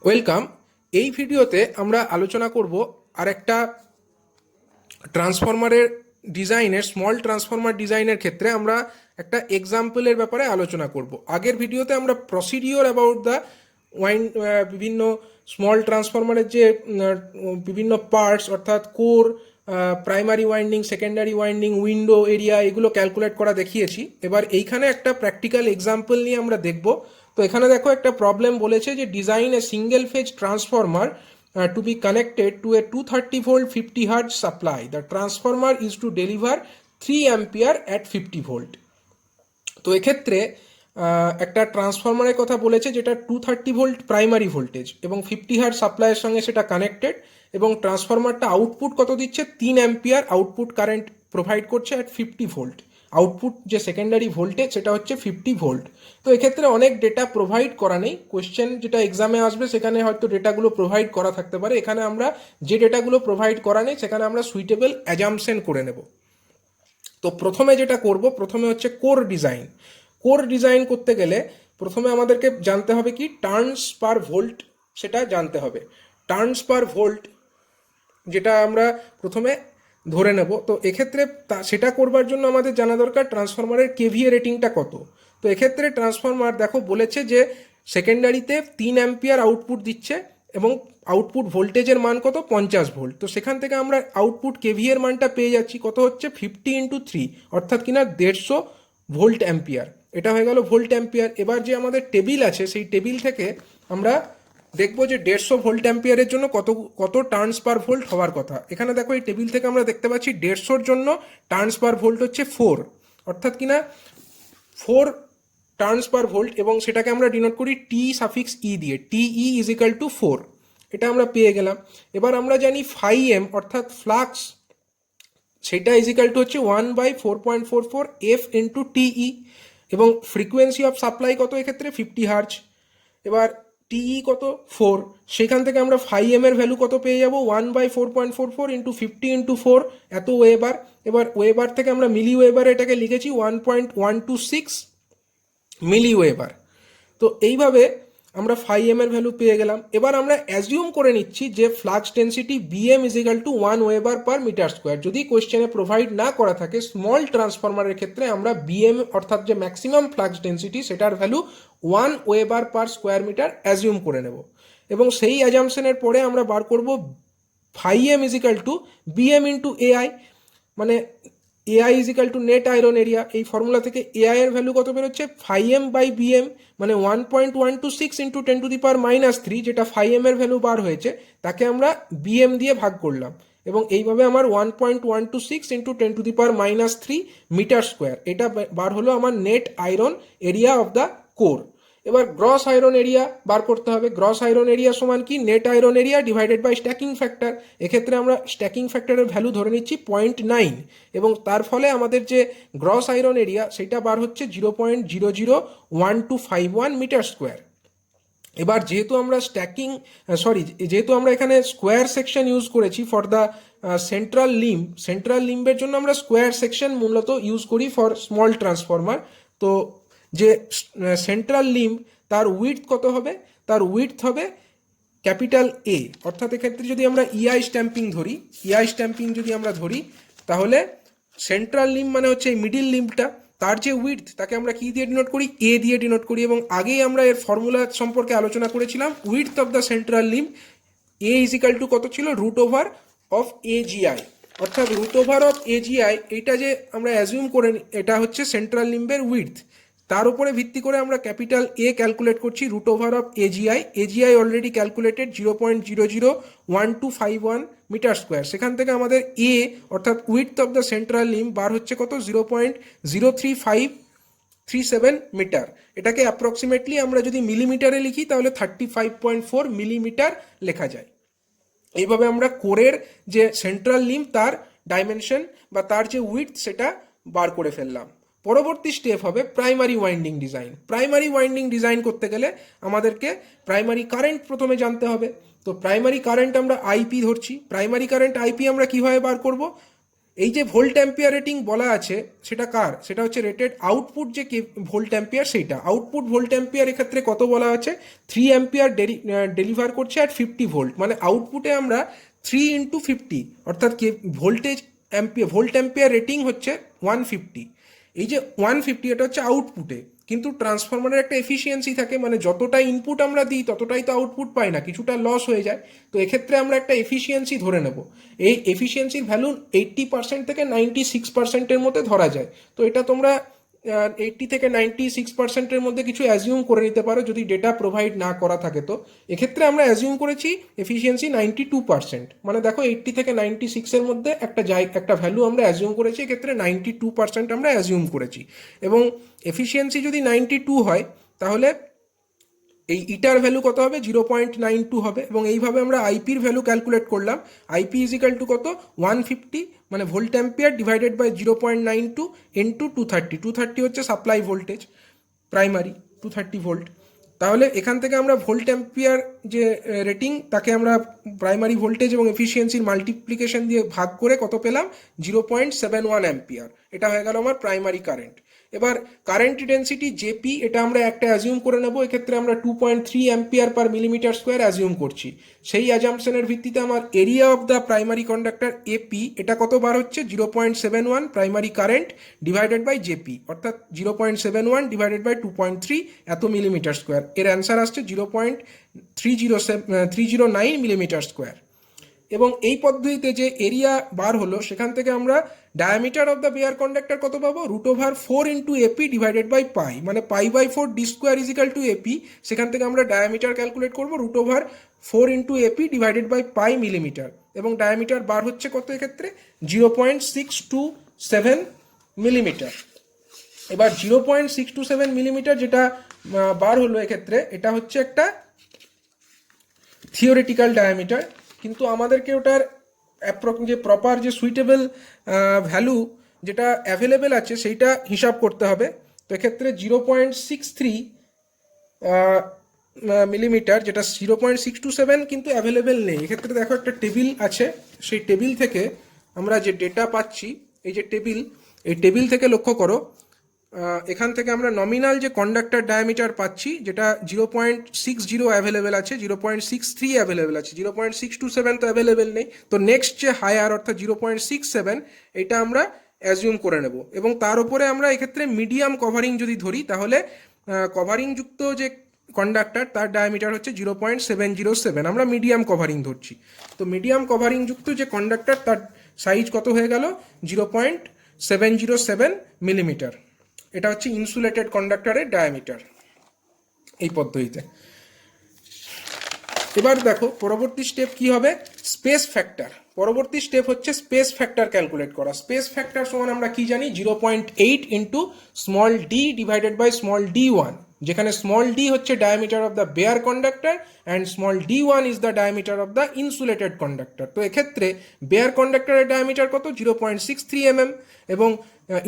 Welcome. এই ভিডিওতে আমরা আলোচনা করব আর একটা ট্রান্সফরমারের ডিজাইনের স্মল ট্রান্সফরমার ডিজাইনের ক্ষেত্রে আমরা একটা এক্সাম্পলের ব্যাপারে আলোচনা করব। আগের ভিডিওতে আমরা প্রসিডিওর অ্যাবাউট দ্য বিভিন্ন স্মল ট্রান্সফরমারের যে বিভিন্ন পার্টস অর্থাৎ core, primary winding, secondary winding, window area, এগুলো ক্যালকুলেট করা দেখিয়েছি। এবার এইখানে একটা প্র্যাকটিক্যাল এক্সাম্পল নিয়ে আমরা দেখব। তো এখানে দেখো একটা প্রবলেম বলেছে যে design a single phase transformer to be connected to a 230 volt 50 hertz supply. The transformer is to deliver 3 ampere at 50 volt. তো এক্ষেত্রে একটা ট্রান্সফরমারের কথা বলেছে যেটা 230 ভোল্ট প্রাইমারি ভোল্টেজ এবং 50 হার্টজ সাপ্লাইয়ের সঙ্গে সেটা কানেক্টেড, এবং ট্রান্সফরমারটা আউটপুট কত দিচ্ছে, 3 অ্যাম্পিয়ার আউটপুট কারেন্ট প্রোভাইড করছে অ্যাট 50 ভোল্ট। আউটপুট যে সেকেন্ডারি ভোল্টেজ সেটা হচ্ছে 50 ভোল্ট। তো এক্ষেত্রে অনেক ডেটা প্রোভাইড করা নেই, কোয়েশ্চেন যেটা এক্সামে আসবে সেখানে হয়তো ডেটাগুলো প্রোভাইড করা থাকতে পারে। এখানে আমরা যে ডেটাগুলো প্রোভাইড করা নেই সেখানে আমরা সুইটেবল অ্যাজাম্পশন করে নেব। তো প্রথমে যেটা করব, প্রথমে হচ্ছে কোর ডিজাইন। কোর ডিজাইন করতে গেলে প্রথমে আমাদেরকে জানতে হবে কি, টার্নস পার ভোল্ট, সেটা জানতে হবে। টার্নস পার ভোল্ট যেটা আমরা প্রথমে ধরে নেব। তো এক্ষেত্রে সেটা করবার জন্য আমাদের জানা দরকার ট্রান্সফরমারের কেভিএ রেটিংটা কত। তো এক্ষেত্রে ট্রান্সফরমার দেখো বলেছে যে সেকেন্ডারিতে 3 অ্যাম্পিয়ার আউটপুট দিচ্ছে এবং আউটপুট ভোল্টেজের মান কত, 50 ভোল্ট। তো সেখান থেকে আমরা আউটপুট কেভিএর মানটা পেয়ে যাচ্ছি কত হচ্ছে, 50 × 3, অর্থাৎ কিনা 150 ভোল্ট অ্যাম্পিয়ার। এটা হয়ে গেল ভোল্ট অ্যাম্পিয়ার। এবার যে আমাদের টেবিল আছে সেই টেবিল থেকে আমরা দেখবো যে 150 ভোল্ট অ্যাম্পিয়ারের জন্য কত কত টার্নস পার ভোল্ট হওয়ার কথা। এখানে দেখো এই টেবিল থেকে আমরা দেখতে পাচ্ছি 150-র জন্য টার্নস পার ভোল্ট হচ্ছে 4, অর্থাৎ কিনা 4 টার্নস পার ভোল্ট, এবং সেটাকে আমরা ডিনোট করি টি সাফিক্স ই দিয়ে, টি ই ইজ ইকাল টু 4। এটা আমরা পেয়ে গেলাম। এবার আমরা জানি ফাই এম অর্থাৎ ফ্লাক্স, সেটা ইজ ইকাল টু হচ্ছে 1/4.44 এফ ইন্টু টিই, এবং ফ্রিকোয়েন্সি অফ সাপ্লাই কত এক্ষেত্রে, 50 হার্জ। এবার টিই কত, 4, সেখান থেকে আমরা ফাই এম এর ভ্যালু কত পেয়ে যাবো, 1/4.44 ইন্টু 50 × 4, এত ওয়েবার। এবার ওয়েবার থেকে আমরা মিলি ওয়েবার এটাকে লিখেছি 1.126 মিলি ওয়েবার। তো এইভাবে আমরা ফাই এম এর ভ্যালু পেয়ে গেলাম। এবার আমরা অ্যাজিউম করে নিচ্ছি যে flux density BM is equal to 1 weber per meter square. যদি কোয়েশ্চেনে প্রোভাইড না করা থাকে স্মল ট্রান্সফরমারের ক্ষেত্রে আমরা বিএম অর্থাৎ যে ম্যাক্সিমাম ফ্লাক্স ডেন্সিটি সেটার value 1 weber per square metre assume করে নেব, এবং সেই অ্যাজাম্পশনের পরে আমরা বার করব phi M is equal to BM into AI, মানে AI is equal to net iron area. এই ফর্মুলা থেকে এআই এর ভ্যালু কত বেরোচ্ছে, ফাই এম বাই বিএম, মানে 1.126 ইন্টু 10⁻³ যেটা ফাই এম এর ভ্যালু বার হয়েছে তাকে আমরা বিএম দিয়ে ভাগ করলাম, এবং এইভাবে আমার 1.126 ইন্টু 10⁻³ মিটার স্কোয়ার, এটা বার হলো আমার net iron area of the core. এবার গ্রস আয়রন এরিয়া বার করতে হবে। গ্রস আয়রন এরিয়া সমান কি, net iron area divided by stacking factor. এক্ষেত্রে আমরা স্ট্যাকিং ফ্যাক্টরের ভ্যালু ধরে নিচ্ছি 0.9, এবং তার ফলে আমাদের যে গ্রস আয়রন এরিয়া সেটা বার হচ্ছে 0.001251 মিটার স্কোয়ার। এবার যেহেতু আমরা যেহেতু আমরা এখানে স্কোয়ার সেকশন ইউজ করেছি ফর দ্য সেন্ট্রাল লিম্বের জন্য আমরা স্কোয়ার সেকশন মূলত ইউজ করি ফর স্মল ট্রান্সফরমার। তো যে সেন্ট্রাল লিম্ব তার উইডথ কত হবে, তার উইডথ হবে ক্যাপিটাল এ, অর্থাৎ এক্ষেত্রে যদি আমরা ইআই স্ট্যাম্পিং যদি আমরা ধরি তাহলে সেন্ট্রাল লিম্ব মানে হচ্ছে এই মিডিল লিম্বটা, তার যে উইডথ তাকে আমরা কি দিয়ে ডিনোট করি, এ দিয়ে ডিনোট করি। এবং আগেই আমরা এর ফর্মুলা সম্পর্কে আলোচনা করেছিলাম, width of the central limb A is equal two কত ছিল, √ওভার অফ এজিআই, অর্থাৎ √ওভার অফ এজিআই এইটা যে আমরা অ্যাজিউম করে এটা হচ্ছে সেন্ট্রাল লিম্বের উইডথ, তার উপরে ভিত্তি করে আমরা ক্যাপিটাল এ ক্যালকুলেট করছি √ওভার of AGI already calculated 0.001251 metre square. সেখান থেকে আমাদের এ অর্থাৎ width of the central limb বার হচ্ছে কত, 0.03537 মিটার। এটাকে অ্যাপ্রক্সিমেটলি আমরা যদি মিলিমিটারে লিখি তাহলে 35.4 মিলিমিটার লেখা যায়। এইভাবে আমরা কোরের যে সেন্ট্রাল লিম্ব তার ডাইমেনশন বা তার যে উইডথ সেটা বার করে ফেললাম। পরবর্তী স্টেপ হবে primary winding design. Primary winding design করতে গেলে আমাদেরকে প্রাইমারি কারেন্ট প্রথমে জানতে হবে। তো প্রাইমারি কারেন্ট আমরা আইপি ধরছি। প্রাইমারি কারেন্ট আইপি আমরা কিভাবে বার করব, এই যে ভোল্ট অ্যাম্পিয়ার রেটিং বলা আছে সেটা কার, সেটা হচ্ছে রেটেড আউটপুট যে ভোল্ট অ্যাম্পিয়ার, সেইটা আউটপুট ভোল্ট অ্যাম্পিয়ার এক্ষেত্রে কত বলা আছে, 3 অ্যাম্পিয়ার ডেলিভার করছে অ্যাট 50 ভোল্ট, মানে আউটপুটে আমরা 3 ইন্টু 50 অর্থাৎ ভোল্টেজ ভোল্ট অ্যাম্পিয়ার রেটিং হচ্ছে 150। এই যে 150 এটা হচ্ছে আউটপুটে, কিন্তু ট্রান্সফরমারের একটা এফিসিয়েন্সি থাকে, মানে যতটা ইনপুট আমরা দিই ততটাই তো আউটপুট পাই না, কিছুটা লস হয়ে যায়। তো এক্ষেত্রে আমরা একটা এফিসিয়েন্সি ধরে নেব, এই এফিসিয়েন্সির ভ্যালু 80% থেকে 96%-এর মধ্যে ধরা যায়। তো এটা তোমরা 80 থেকে 96%-এর মধ্যে কিছু অ্যাজিউম করে নিতে পারো যদি ডেটা প্রোভাইড না করা থাকে। তো এক্ষেত্রে আমরা অ্যাজিউম করেছি এফিসিয়েন্সি 92%, মানে দেখো 80 থেকে 96-এর মধ্যে একটা ভ্যালু আমরা অ্যাজিউম করেছি, এক্ষেত্রে 92% আমরা অ্যাজিউম করেছি। এবং এফিসিয়েন্সি যদি 92 হয় তাহলে এই ইটার ভ্যালু কত হবে, 0.92 হবে। এবং এইভাবে আমরা আইপির ভ্যালু ক্যালকুলেট করলাম, আইপি ইজিক্যাল টু কত, 150 মানে volt ampere divided by 0.92 into 230 হচ্ছে সাপ্লাই ভোল্টেজ প্রাইমারি 230 ভোল্ট। তাহলে এখান থেকে আমরা ভোল্ট অ্যাম্পিয়ার যে রেটিং তাকে আমরা প্রাইমারি ভোল্টেজ এবং এফিসিয়েন্সির মাল্টিপ্লিকেশন দিয়ে ভাগ করে কত পেলাম, 0.71 অ্যাম্পিয়ার। এটা হয়ে গেল আমার প্রাইমারি কারেন্ট। এবার কারেন্ট ডেন্সিটি জেপি, এটা আমরা একটা অ্যাজিউম করে নেব, এক্ষেত্রে আমরা 2.3 ampere per millimeter square assume করছি। সেই অ্যাজাম্পশনের ভিত্তিতে আমার area of the primary conductor AP, এটা কতবার হচ্ছে, 0.71 primary current divided by JP, অর্থাৎ 0.71 ডিভাইডেড বাই 2.3 এত মিলিমিটার স্কোয়ার। এর অ্যান্সার আসছে 0.309 মিলিমিটার স্কোয়ার। এবং এই পদ্ধতিতে যে এরিয়া বার হলো সেখান থেকে আমরা diameter of the bare conductor কত পাবো, √4 into AP divided by pi, মানে π/4 D square is equal to AP. সেখান থেকে আমরা ডায়ামিটার ক্যালকুলেট করবো √4 into AP divided by pi millimetre. এবং ডায়ামিটার বার হচ্ছে কত এক্ষেত্রে, 0.627 মিলিমিটার। এবার 0.627 মিলিমিটার যেটা বার হলো এক্ষেত্রে, এটা হচ্ছে একটা থিওরিটিক্যাল ডায়ামিটার, কিন্তু আমাদেরকে ওটার যে প্রপার যে সুইটেবল ভ্যালু যেটা অ্যাভেলেবেল আছে সেইটা হিসাব করতে হবে। তো এক্ষেত্রে 0.63 মিলিমিটার, যেটা 0.627 কিন্তু অ্যাভেলেবেল নেই। এক্ষেত্রে দেখো একটা টেবিল আছে, সেই টেবিল থেকে আমরা যে ডেটা পাচ্ছি, এই যে টেবিল, এই টেবিল থেকে লক্ষ্য করো, এখান থেকে আমরা নমিনাল যে কন্ডাক্টর ডায়ামিটার পাচ্ছি, যেটা 0.60 অ্যাভেলেবেল আছে, 0.63 অ্যাভেলেবেল আছে, 0.627 তো অ্যাভেলেবেল নেই। তো নেক্সট যে হায়ার অর্থাৎ 0.67 এটা আমরা অ্যাজিউম করে নেব। এবং তার উপরে আমরা এক্ষেত্রে মিডিয়াম কভারিং যদি ধরি, তাহলে কভারিং যুক্ত যে কন্ডাক্টর তার ডায়ামিটার হচ্ছে 0.707, আমরা মিডিয়াম কভারিং ধরছি। তো মিডিয়াম কভারিং যুক্ত যে কন্ডাক্টর তার সাইজ কত হয়ে গেল, 0.707 মিলিমিটার। এটা হচ্ছে ইনসুলেটেড কন্ডাক্টরের ডায়ামিটার এই পদ্ধতিতে। এবার দেখো পরবর্তী স্টেপ কি হবে, স্পেস ফ্যাক্টর। পরবর্তী স্টেপ হচ্ছে স্পেস ফ্যাক্টর ক্যালকুলেট করা। স্পেস ফ্যাক্টর সমান আমরা কি জানি, 0.8 into small D divided by small d1, যেখানে স্মল ডি হচ্ছে diameter of the bare conductor and small d1 is the diameter of the insulated conductor. তো এক্ষেত্রে বেয়ার কন্ডাক্টরের ডায়ামিটার কত, 0.63 mm, এবং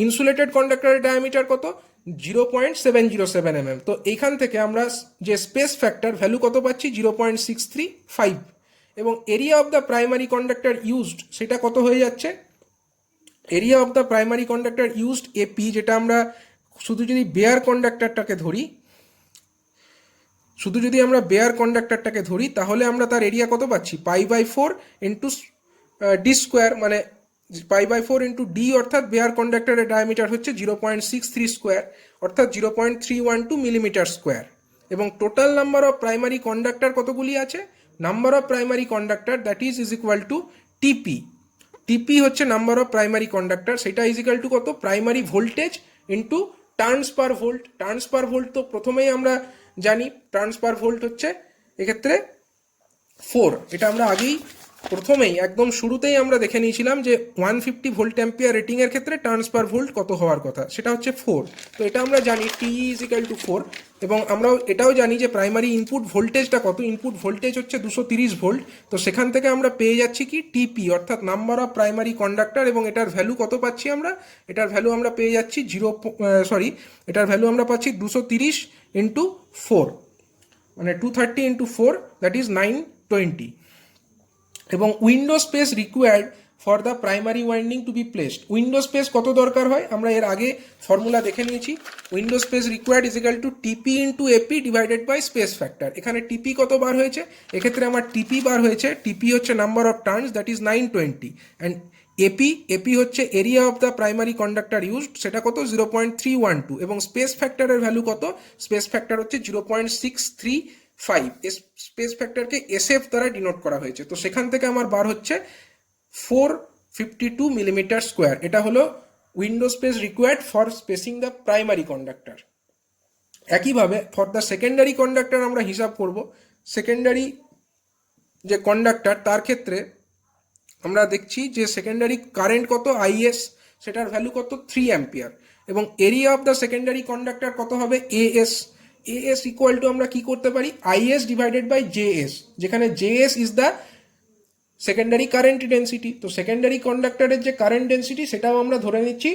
ইনসুলেটেড কন্ডাক্টরের ডায়ামিটার কত, 0.707 mm। তো এইখান থেকে আমরা যে স্পেস ফ্যাক্টর ভ্যালু কত পাচ্ছি, 0.635। এবং area of the primary conductor used সেটা কত হয়ে যাচ্ছে, area of the primary conductor used AP, যেটা আমরা শুধু যদি বেয়ার কন্ডাক্টরটাকে ধরি, তাহলে আমরা তার এরিয়া কত পাচ্ছি, π/4 ইন্টু ডি স্কোয়ার, মানে π/4 ইন্টু ডি, অর্থাৎ বেয়ার কন্ডাক্টরের ডায়ামিটার হচ্ছে 0.63 স্কোয়ার, অর্থাৎ 0.312 মিলিমিটার স্কোয়ার। এবং total number of primary conductor কতগুলি আছে, number of primary conductor that is equal to টিপি। টিপি হচ্ছে নাম্বার অফ প্রাইমারি কন্ডাক্টর, সেটা ইজ ইকুয়াল টু কত, প্রাইমারি ভোল্টেজ ইন্টু টার্নস পার ভোল্ট। টার্নস পার ভোল্ট তো প্রথমেই আমরা জানি, টার্নস পার ভোল্ট হচ্ছে এক্ষেত্রে 4। এটা আমরা আগেই প্রথমেই একদম শুরুতেই আমরা দেখে নিয়েছিলাম যে 150 ভোল্ট অ্যাম্পিয়ার রেটিংয়ের ক্ষেত্রে টার্নস পার ভোল্ট কত হওয়ার কথা, সেটা হচ্ছে 4। তো এটা আমরা জানি টি ইজ ইকুয়াল টু 4। এবং আমরা এটাও জানি যে প্রাইমারি ইনপুট ভোল্টেজটা কত, ইনপুট ভোল্টেজ হচ্ছে 230 ভোল্ট। তো সেখান থেকে আমরা পেয়ে যাচ্ছি কি, টিপি, অর্থাৎ নাম্বার অফ প্রাইমারি কন্ডাক্টর। এবং এটার ভ্যালু কত পাচ্ছি আমরা, এটার ভ্যালু আমরা পেয়ে যাচ্ছি এটার ভ্যালু আমরা পাচ্ছি 230 ইন্টু 4, মানে 230 ইন্টু 4 দ্যাট ইজ 920। এবং window space required for the primary winding to be placed. Window space কত দরকার হয় আমরা এর আগে ফর্মুলা দেখে নিয়েছি। Window space required is equal to TP into AP divided by space factor. এখানে টিপি কত বার হয়েছে, এক্ষেত্রে আমার টিপি বার হয়েছে, টিপি হচ্ছে number of turns, that is 920, and AP হচ্ছে area of the primary conductor used, সেটা কত 0.312, এবং স্পেস ফ্যাক্টরের ভ্যালু কত, স্পেস ফ্যাক্টর হচ্ছে 0.635। স্পেস ফ্যাক্টরকে এসএফ দ্বারা ডিনোট করা হয়েছে। তো সেখান থেকে আমার বার হচ্ছে 452 মিলিমিটার স্কোয়ার। এটা হলো window space required for spacing the primary conductor. একইভাবে ফর দ্য সেকেন্ডারি কন্ডাক্টর আমরা হিসাব করব। সেকেন্ডারি যে কন্ডাক্টর তার ক্ষেত্রে আমরা দেখছি যে সেকেন্ডারি কারেন্ট কত, আইএস, সেটার ভ্যালু কত 3 অ্যাম্পিয়ার, এবং area of the secondary conductor কত হবে এএস। এএস ইকুয়াল টু আমরা কি করতে পারি, আইএস ডিভাইডেড বাই জেএস, যেখানে JS is the secondary current density. তো সেকেন্ডারি কন্ডাক্টরের যে কারেন্ট ডেন্সিটি সেটাও আমরা ধরে নিচ্ছি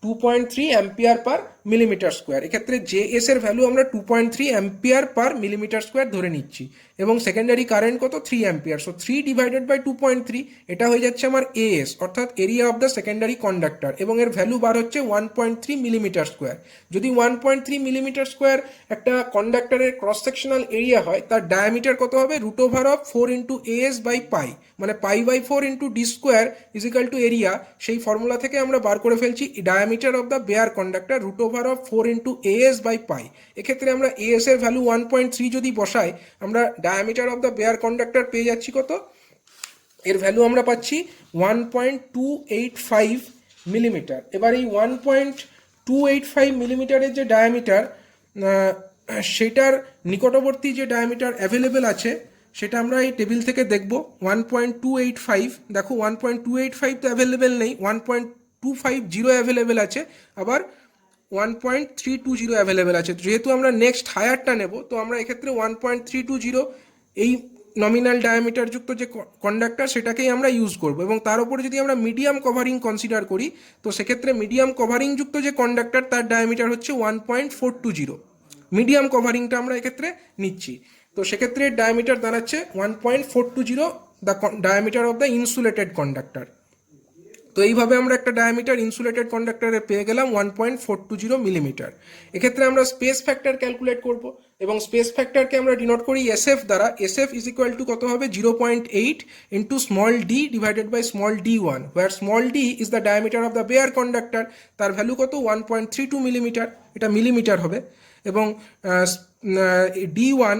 2.3 অ্যাম্পিয়ার পার মিলিমিটার স্কোয়ার। এক্ষেত্রে জেএস এর ভ্যালু আমরা 2.3 অ্যাম্পিয়ার পার মিলিমিটার স্কোয়ার ধরে নিচ্ছি, এবং সেকেন্ডারি কারেন্ট কত 3 অ্যাম্পিয়ার। সো 3 ডিভাইডেড বাই 2.3, এটা হয়ে যাচ্ছে আমার এএস, অর্থাৎ area of the secondary conductor, এবং এর ভ্যালু বার হচ্ছে 1.3 মিলিমিটার স্কোয়ার। যদি 1.3 মিলিমিটার স্কোয়ার একটা কন্ডাক্টরের ক্রস সেকশনাল এরিয়া হয়, তার ডায়ামিটার কত হবে √4 ইন্টু এএস বাই পাই, মানে π/4 into D square is equal to area. সেই ফর্মুলা থেকে আমরা বার করে ফেলছি diameter of the bare conductor √4 into AS by pi. এক্ষেত্রে আমরা এএস এর ভ্যালু 1.3 যদি বসাই, আমরা diameter of the bare conductor পেয়ে যাচ্ছি কত, এর ভ্যালু আমরা পাচ্ছি 1.285 মিলিমিটার। এবার এই 1.285 মিলিমিটারের যে ডায়ামিটার, সেটার নিকটবর্তী যে ডায়ামিটার অ্যাভেলেবেল আছে সেটা আমরা এই টেবিল থেকে দেখব। 1.285, দেখো 1.285 তো অ্যাভেলেবেল নেই, 1.250 অ্যাভেলেবেল আছে, আবার 1.320 অ্যাভেলেবেল আছে। যেহেতু আমরা নেক্সট হায়ারটা নেব, তো আমরা এক্ষেত্রে 1.320 এই নমিনাল ডায়ামিটার যুক্ত যে কন্ডাক্টর সেটাকেই আমরা ইউজ করব, এবং তার উপরে যদি আমরা মিডিয়াম কভারিং কনসিডার করি, তো সেক্ষেত্রে মিডিয়াম কভারিং যুক্ত যে কন্ডাক্টর তার ডায়ামিটার হচ্ছে 1.420। মিডিয়াম কভারিংটা আমরা এক্ষেত্রে নিচ্ছি, তো সেক্ষেত্রে ডায়ামিটার দাঁড়াচ্ছে 1.420, the diameter of the insulated conductor. তো এইভাবে আমরা একটা ডায়ামিটার ইনসুলেটেড কন্ডাক্টরে পেয়ে গেলাম 1.420 মিলিমিটার। এক্ষেত্রে আমরা স্পেস ফ্যাক্টর ক্যালকুলেট করব, এবং স্পেস ফ্যাক্টরকে আমরা ডিনোট করি এসএফ দ্বারা। এসএফ ইজ ইকুয়াল টু কত হবে, 0.8 into small D divided by small D one, where small D is the diameter of the bare conductor, তার ভ্যালু কত 1.32 মিলিমিটার, এটা মিলিমিটার হবে, এবং D one,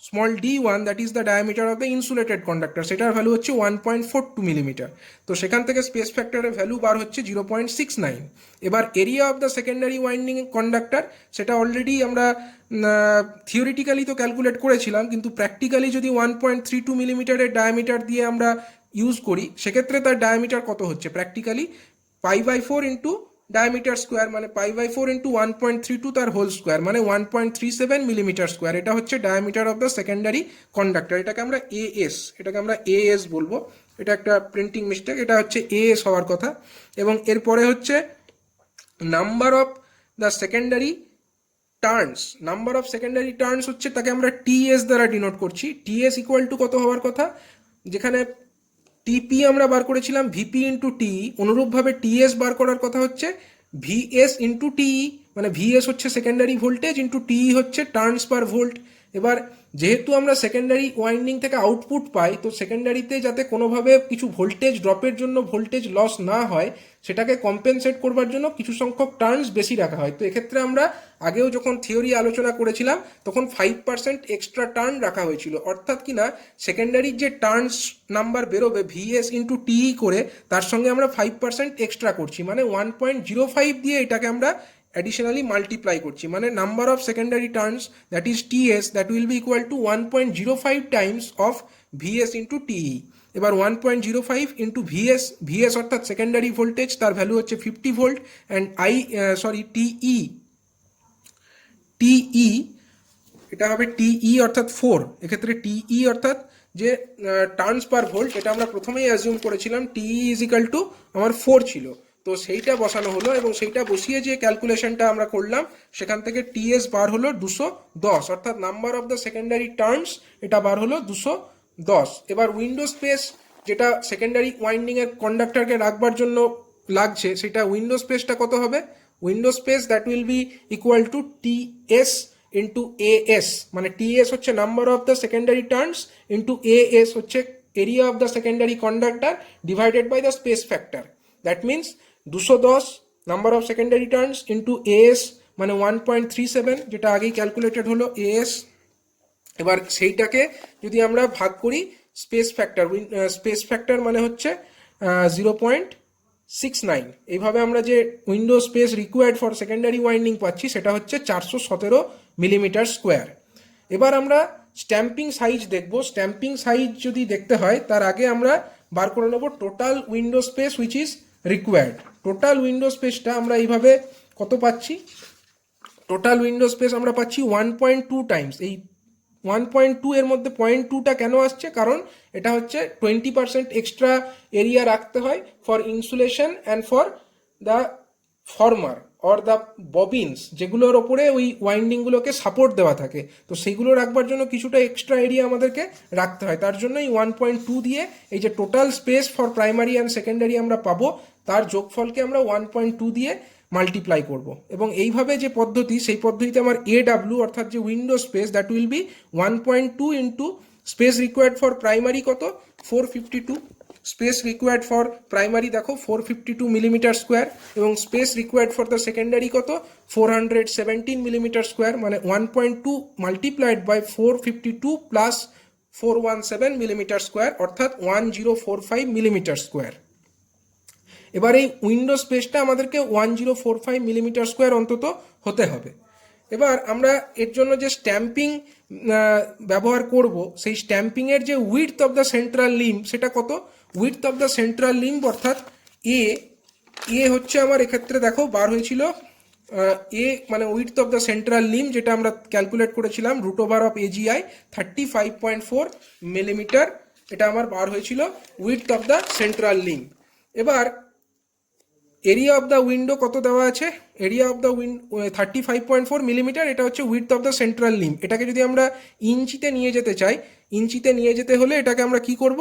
small d1, that is the diameter of the insulated conductor, সেটার value হচ্ছে 1.42 millimetre. তো সেখান থেকে স্পেস ফ্যাক্টরের ভ্যালু বার হচ্ছে 0.69। এবার area of the secondary winding conductor, সেটা অলরেডি আমরা থিওরিটিক্যালি তো ক্যালকুলেট করেছিলাম, কিন্তু প্র্যাকটিক্যালি যদি 1.32 মিলিমিটারের ডায়ামিটার দিয়ে আমরা ইউজ করি, সেক্ষেত্রে তার ডায়ামিটার কত হচ্ছে প্র্যাকটিক্যালি π/4 ইন্টু ডায়ামিটার স্কোয়ার, মানে π/4 ইন্টু 1.32 তার হোল স্কোয়ার, মানে 1.37 মিলিমিটার স্কোয়ার। এটা হচ্ছে diameter of the secondary conductor, এটাকে আমরা এএস বলবো। এটা একটা প্রিন্টিং মিস্টেক, এটা হচ্ছে এএস হওয়ার কথা। এবং এরপরে হচ্ছে number of the secondary turns. Number of secondary turns হচ্ছে, তাকে আমরা টিএস দ্বারা ডিনোট করছি। টিএস ইকুয়াল টু কত হওয়ার কথা, যেখানে টিপি আমরা বার করেছিলাম ভিপি ইন্টু টিই, অনুরূপভাবে টিএস বার করার কথা হচ্ছে ভিএস ইন্টু টিই, মানে ভিএস হচ্ছে সেকেন্ডারি ভোল্টেজ ইন্টু টিই হচ্ছে টার্নস পার ভোল্ট। এবার যেহেতু আমরা সেকেন্ডারি ওয়াইন্ডিং থেকে আউটপুট পাই, তো সেকেন্ডারিতে যাতে কোনোভাবে কিছু ভোল্টেজ ড্রপের জন্য ভোল্টেজ লস না হয়, সেটাকে কম্পেনসেট করবার জন্য কিছু সংখ্যক টার্নস বেশি রাখা হয়। তো এক্ষেত্রে আমরা আগেও যখন থিওরি আলোচনা করেছিলাম, তখন 5% এক্সট্রা টার্ন রাখা হয়েছিল, অর্থাৎ কিনা সেকেন্ডারির যে টার্নস নাম্বার বেরোবে ভিএস ইন্টু টিই করে, তার সঙ্গে আমরা 5% এক্সট্রা করছি, মানে 1.05 দিয়ে এটাকে আমরা additionally multiply করছি, মানে number of secondary turns, that is TS, that will be equal to 1.05 times of VS into TE. এবার 1.05 ইন্টু ভিএস অর্থাৎ সেকেন্ডারি ভোল্টেজ, তার ভ্যালু হচ্ছে 50 ভোল্ট, অ্যান্ড টিই এটা হবে টিই অর্থাৎ 4। এক্ষেত্রে টিই অর্থাৎ যে টার্নস পার ভোল্ট, এটা আমরা প্রথমেই অ্যাজিউম করেছিলাম টিই ইজ ইকাল টু আমার 4 ছিল, তো সেইটা বসানো হলো, এবং সেইটা বসিয়ে যে ক্যালকুলেশনটা আমরা করলাম, সেখান থেকে টিএস বার হলো 210, অর্থাৎ number of the secondary turns এটা বার হলো 210। এবার উইন্ডো স্পেস যেটা সেকেন্ডারি ওয়াইন্ডিংয়ের কন্ডাক্টরকে রাখবার জন্য লাগছে, সেটা উইন্ডো স্পেসটা কত হবে? Window space that will be equal to TS into AS, মানে টিএস হচ্ছে number of the secondary turns into AS হচ্ছে area of the secondary conductor divided by the space factor. That means 210 number of secondary turns into AS মানে 1.37, যেটা আগেই calculated হলো as. এবার সেইটাকে যদি আমরা ভাগ করি স্পেস ফ্যাক্টর মানে হচ্ছে 0.69, এইভাবে আমরা যে window space required for secondary winding পাচ্ছি সেটা হচ্ছে 417 মিলিমিটার স্কোয়ার। এবার আমরা স্ট্যাম্পিং সাইজ দেখব। স্ট্যাম্পিং সাইজ যদি দেখতে হয় তার আগে আমরা বার করে নেব total window space which is required. Total window স্পেসটা আমরা এইভাবে কত পাচ্ছি? টোটাল উইন্ডো স্পেস আমরা পাচ্ছি 1.2 টাইমস। এই 1.2 এর মধ্যে 0.2টা কেন আসছে? কারণ এটা হচ্ছে 20% এক্সট্রা এরিয়া রাখতে হয় for insulation and for the former or the bobbins, যেগুলোর ওপরে ওই ওয়াইন্ডিংগুলোকে সাপোর্ট দেওয়া থাকে, তো সেইগুলো রাখবার জন্য কিছুটা এক্সট্রা এরিয়া আমাদেরকে রাখতে হয়। তার জন্য এই 1.2 দিয়ে এই যে total space for primary and secondary আমরা পাবো, তার যোগফলকে আমরা 1.2 দিয়ে মাল্টিপ্লাই করব। এবং এইভাবে যে পদ্ধতি, সেই পদ্ধতিতে আমার AW অর্থাৎ যে window space that will be 1.2 into space required for primary কত? 452। স্পেস রিকোয়ার্ড ফর প্রাইমারি দেখো 452 মিলিমিটার স্কোয়ার, এবং space required for the secondary কত? 417 মিলিমিটার স্কোয়ার, মানে 1.2 multiplied by 452 plus 417 millimeter square অর্থাৎ 1045 মিলিমিটার স্কোয়ার। এবার এই উইন্ডো স্পেসটা আমাদেরকে 1045 মিলিমিটার স্কোয়ার অন্তত হতে হবে। এবার আমরা এর জন্য যে স্ট্যাম্পিং ব্যবহার করব, সেই স্ট্যাম্পিংয়ের যে width of the central limb সেটা কত? Width of the central limb অর্থাৎ এ হচ্ছে আমার এক্ষেত্রে দেখো বার হয়েছিল এ মানে width of the central limb, যেটা আমরা ক্যালকুলেট করেছিলাম √AGI 35.4 মিলিমিটার, এটা আমার বার হয়েছিল width of the central limb. এবার এরিয়া অফ দ্য উইন্ডো কত দেওয়া আছে? এরিয়া অফ দ্য 35.4 মিলিমিটার, এটা হচ্ছে width of the central limb. এটাকে যদি আমরা ইঞ্চিতে নিয়ে যেতে চাই, ইঞ্চিতে নিয়ে যেতে হলে এটাকে আমরা কি করব?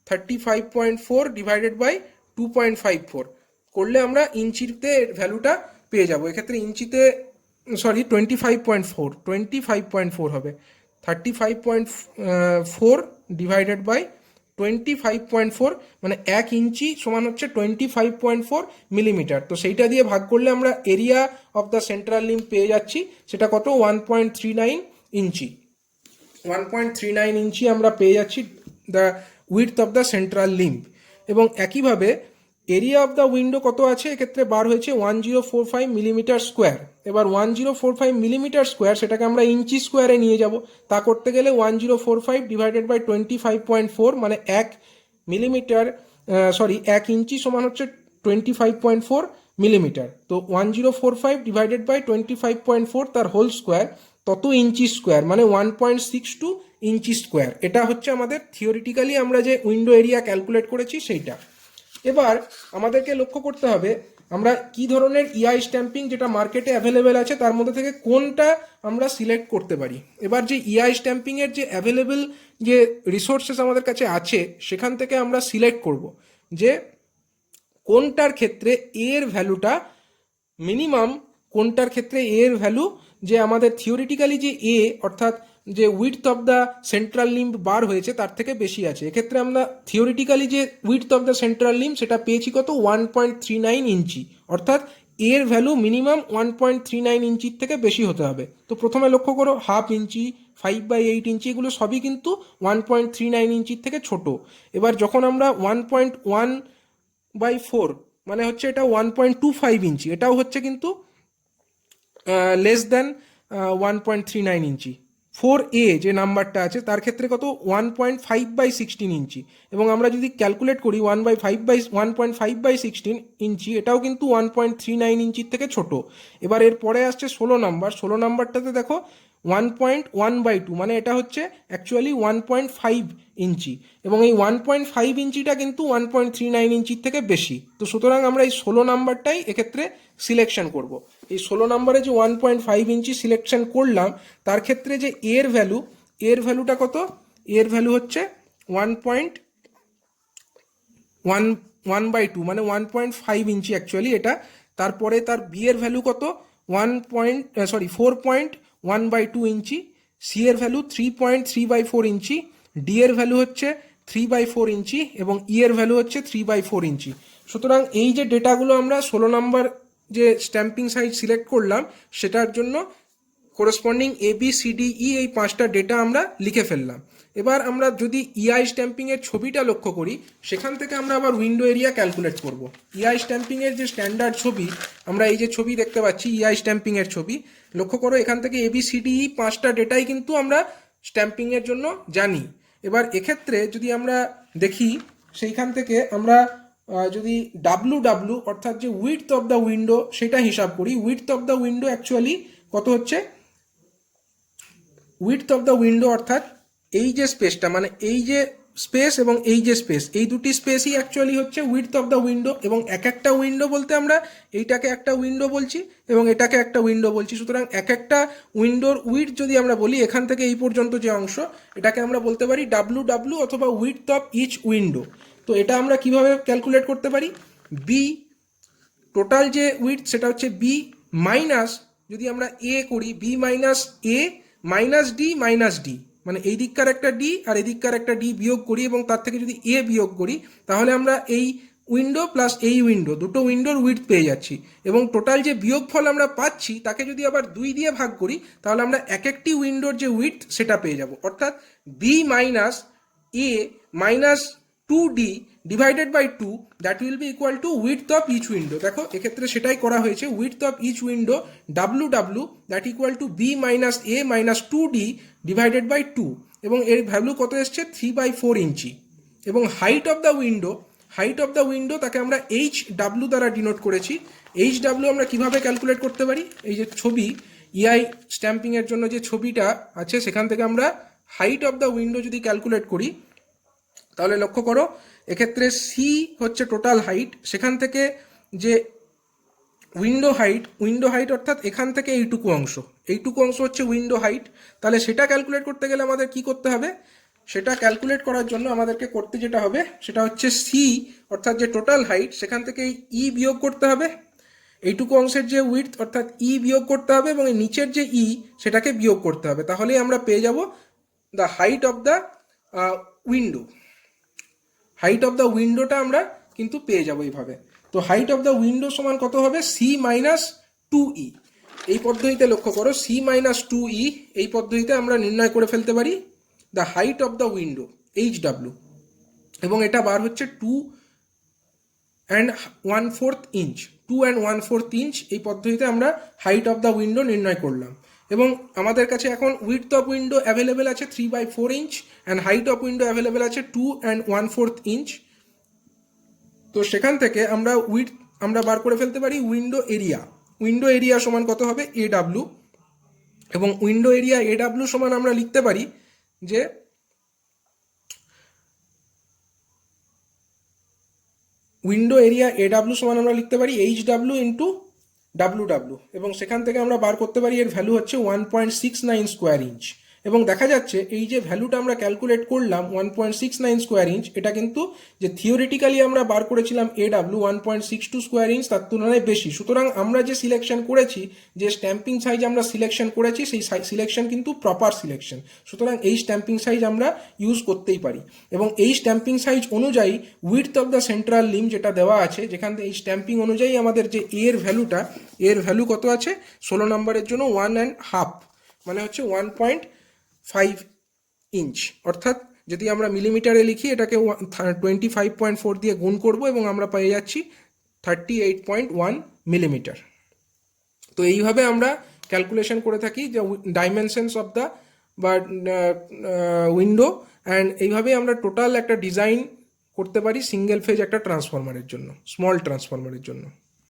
35.4 ডিভাইডেড বাই 2.54 করলে আমরা ইঞ্চিতে ভ্যালুটা পেয়ে যাব। এক্ষেত্রে ইঞ্চিতে 25.4 হবে। 35.4 ডিভাইডেড বাই 25.4 মানে 1 ইঞ্চি সমান হচ্ছে 25.4 মিলিমিটার। তো সেইটা দিয়ে ভাগ করলে আমরা area of the central limb পেয়ে যাচ্ছি, সেটা কত? 1.39 ইঞ্চি। 1.39 ইঞ্চি আমরা পেয়ে যাচ্ছি the width of the central limb. এবং একইভাবে এরিয়া অফ দ্য উইন্ডো কত আছে? এক্ষেত্রে বার হয়েছে 1045 মিলিমিটার স্কোয়ার। এবার 1045 মিলিমিটার স্কোয়ার সেটাকে আমরা ইঞ্চি স্কোয়ারে নিয়ে যাব। তা করতে গেলে 1045 ডিভাইডেড বাই 25.4 মানে 1 মিলিমিটার 1 ইঞ্চি সমান হচ্ছে 25.4 মিলিমিটার। তো 1045 ডিভাইডেড বাই 25.4 তার হোল স্কোয়ার তত ইঞ্চি স্কোয়ার মানে 1.62 ইঞ্চি স্কোয়ার। এটা হচ্ছে আমাদের থিওরিটিক্যালি আমরা যে উইন্ডো এরিয়া ক্যালকুলেট করেছি সেইটা। এবার আমাদেরকে লক্ষ্য করতে হবে আমরা কি ধরনের ইআই স্ট্যাম্পিং যেটা মার্কেটে অ্যাভেলেবেল আছে তার মধ্যে থেকে কোনটা আমরা সিলেক্ট করতে পারি। এবার যে ইআই স্ট্যাম্পিংয়ের যে অ্যাভেলেবেল যে রিসোর্সেস আমাদের কাছে আছে সেখান থেকে আমরা সিলেক্ট করব যে কোনটার ক্ষেত্রে এর ভ্যালুটা মিনিমাম, কোনটার ক্ষেত্রে এর ভ্যালু যে আমাদের থিওরিটিক্যালি যে অর্থাৎ যে width of the central limb বার হয়েছে তার থেকে বেশি আছে। এক্ষেত্রে আমরা থিওরিটিক্যালি যে width of the central limb সেটা পেয়েছি কত? 1.39 ইঞ্চি, অর্থাৎ এর ভ্যালু মিনিমাম 1.39 ইঞ্চির থেকে বেশি হতে হবে। তো প্রথমে লক্ষ্য করো 1/2 ইঞ্চি, 5/8 ইঞ্চি এগুলো সবই কিন্তু 1.39 ইঞ্চির থেকে ছোট। এবার যখন আমরা 1.1/4 মানে হচ্ছে এটা 1.25 ইঞ্চি, এটাও হচ্ছে কিন্তু লেস দেন 1.39 ইঞ্চি। 4A যে নাম্বারটা আছে তার ক্ষেত্রে কত? 1.5/16 ইঞ্চি। এবং আমরা যদি ক্যালকুলেট করি 1.5/16 ইঞ্চি, এটাও কিন্তু 1.39 ইঞ্চির থেকে ছোট। এবার এর পরে আসছে 16 নাম্বার। 16 নাম্বারটাতে দেখো 1.1/2 মানে এটা হচ্ছে অ্যাকচুয়ালি 1.5 ইঞ্চি, এবং এই 1.5 ইঞ্চিটা কিন্তু 1.39 ইঞ্চির থেকে বেশি। তো সুতরাং আমরা এই 16 নাম্বারটাই এক্ষেত্রে সিলেকশন করব। এই 16 নাম্বারে যে 1.5 ইঞ্চি সিলেকশন করলাম তার ক্ষেত্রে যে এর ভ্যালুটা কত? এর ভ্যালু হচ্ছে ওয়ান 1/2 মানে 1.5 ইঞ্চি অ্যাকচুয়ালি এটা। তারপরে তার বি এর ভ্যালু কত, 4.1/2 ইঞ্চি, সি এর ভ্যালু 3.3/4 ইঞ্চি, ডি এর ভ্যালু হচ্ছে 3/4 ইঞ্চি এবং ই এর ভ্যালু হচ্ছে 3/4 ইঞ্চি। সুতরাং এই যে ডেটাগুলো আমরা 16 নম্বর যে স্ট্যাম্পিং সাইজ সিলেক্ট করলাম সেটার জন্য corresponding A B C D E এই 5টা ডেটা আমরা লিখে ফেললাম। এবার আমরা যদি ইআই স্ট্যাম্পিংয়ের ছবিটা লক্ষ্য করি, সেখান থেকে আমরা আবার উইন্ডো এরিয়া ক্যালকুলেট করব। ইআই স্ট্যাম্পিংয়ের যে স্ট্যান্ডার্ড ছবি, আমরা এই যে ছবি দেখতে পাচ্ছি ইআই স্ট্যাম্পিংয়ের ছবি, লক্ষ্য করো এখান থেকে ABCDE 5টা ডেটাই কিন্তু আমরা স্ট্যাম্পিংয়ের জন্য জানি। এবার এক্ষেত্রে যদি আমরা দেখি, সেইখান থেকে আমরা যদি ডাব্লু অর্থাৎ যে উইডথ অফ দ্য উইন্ডো সেটা হিসাব করি, width of the window actually কত হচ্ছে, উইডথ অফ দ্য উইন্ডো অর্থাৎ এই যে স্পেসটা, মানে এই যে স্পেস এবং এই যে স্পেস, এই দুটি স্পেসই অ্যাকচুয়ালি হচ্ছে উইডথ অফ দ্য উইন্ডো। এবং এক একটা উইন্ডো বলতে আমরা এইটাকে একটা উইন্ডো বলছি এবং এটাকে একটা উইন্ডো বলছি। সুতরাং এক একটা উইন্ডোর উইডথ যদি আমরা বলি, এখান থেকে এই পর্যন্ত যে অংশ, এটাকে আমরা বলতে পারি ডাব্লু অথবা উইডথ অফ ইচ উইন্ডো। তো এটা আমরা কিভাবে ক্যালকুলেট করতে পারি, বি টোটাল যে উইডথ সেটা হচ্ছে বি মাইনাস, যদি আমরা এ করি B minus A minus D, মানে এই দিককার একটা ডি আর এই দিককার একটা ডি বিয়োগ করি এবং তার থেকে যদি এ বিয়োগ করি, তাহলে আমরা এই উইন্ডো প্লাস এই উইন্ডো দুটো উইন্ডোর উইডথ পেয়ে যাচ্ছি। এবং টোটাল যে বিয়োগফল আমরা পাচ্ছি তাকে যদি আবার 2 দিয়ে ভাগ করি, তাহলে আমরা এক একটি উইন্ডোর যে উইডথ সেটা পেয়ে যাব। অর্থাৎ B minus A minus 2d divided by 2 that will be equal to width of each window. দেখো এক্ষেত্রে সেটাই করা হয়েছে, width of each window W that equal to B minus A minus 2d divided by 2 এবং এর value কত এসছে 3/4 ইঞ্চি। এবং হাইট অফ দ্য উইন্ডো তাকে আমরা HW দ্বারা ডিনোট করেছি। HW আমরা কিভাবে ক্যালকুলেট করতে পারি, এই যে ছবি ইআই স্ট্যাম্পিংয়ের জন্য যে ছবিটা আছে সেখান থেকে আমরা হাইট অফ দ্য উইন্ডো যদি ক্যালকুলেট করি, তাহলে লক্ষ্য করো এক্ষেত্রে সি হচ্ছে টোটাল হাইট, সেখান থেকে যে উইন্ডো হাইট অর্থাৎ এখান থেকে এইটুকু অংশ হচ্ছে উইন্ডো হাইট। তাহলে সেটা ক্যালকুলেট করতে গেলে আমাদের কি করতে হবে, সেটা ক্যালকুলেট করার জন্য আমাদেরকে করতে যেটা হবে সেটা হচ্ছে সি অর্থাৎ যে টোটাল হাইট, সেখান থেকে ই বিয়োগ করতে হবে, এইটুকু অংশের যে উইডথ অর্থাৎ ই বিয়োগ করতে হবে এবং এই নিচের যে ই সেটাকে বিয়োগ করতে হবে। তাহলেই আমরা পেয়ে যাব the height of the window. Height of the উইন্ডোটা আমরা কিন্তু পেয়ে যাবো এইভাবে। তো হাইট অফ দ্য উইন্ডো সমান কত হবে, সি মাইনাস 2e। এই পদ্ধতিতে লক্ষ্য করো, সি মাইনাস 2e এই পদ্ধতিতে আমরা নির্ণয় করে ফেলতে পারি the height of the window HW, এবং এটা বার হচ্ছে 2 and 1/4 ইঞ্চ। 2 and 1/4 ইঞ্চ এই পদ্ধতিতে আমরা হাইট অফ দ্য উইন্ডো নির্ণয় করলাম। এবং আমাদের কাছে এখন উইডথ অফ উইন্ডো অ্যাভেলেবেল আছে 3/4 inch and height of window available আছে 2 and 1/4 ইঞ্চ। তো সেখান থেকে আমরা বার করে ফেলতে পারি উইন্ডো এরিয়া সমান কত হবে AW, এবং উইন্ডো এরিয়া AW সমান আমরা লিখতে পারি যে উইন্ডো এরিয়া AW সমান আমরা লিখতে পারি HW ইন্টু WW, এবং সেখান থেকে আমরা বার করতে পারি এর ভ্যালু হচ্ছে 1.69 স্কোয়ার ইঞ্চ। এবং দেখা যাচ্ছে এই যে ভ্যালুটা আমরা ক্যালকুলেট করলাম 1.69 স্কোয়ার ইঞ্চ, এটা কিন্তু যে থিওরিটিক্যালি আমরা বার করেছিলাম AW 1.62 স্কোয়ার ইঞ্চ তার তুলনায় বেশি। সুতরাং আমরা যে সিলেকশন করেছি, যে স্ট্যাম্পিং সাইজ আমরা সিলেকশন করেছি, সেই সিলেকশন কিন্তু প্রপার সিলেকশন। সুতরাং এই স্ট্যাম্পিং সাইজ আমরা ইউজ করতেই পারি। এবং এই স্ট্যাম্পিং সাইজ অনুযায়ী width of the central limb যেটা দেওয়া আছে, যেখান থেকে এই স্ট্যাম্পিং অনুযায়ী আমাদের যে এর ভ্যালু কত আছে 16 নম্বরের জন্য 1.5 মানে হচ্ছে 1.5 ইঞ্চ। অর্থাৎ যদি আমরা মিলিমিটারে লিখি, এটাকে 25.4 দিয়ে গুণ করব এবং আমরা পেয়ে যাচ্ছি 38.1 মিলিমিটার। তো এইভাবে আমরা ক্যালকুলেশন করে থাকি যে dimensions of the window, and এইভাবে আমরা টোটাল একটা ডিজাইন করতে পারি সিঙ্গেল ফেজ একটা ট্রান্সফরমারের জন্য, স্মল ট্রান্সফরমারের জন্য।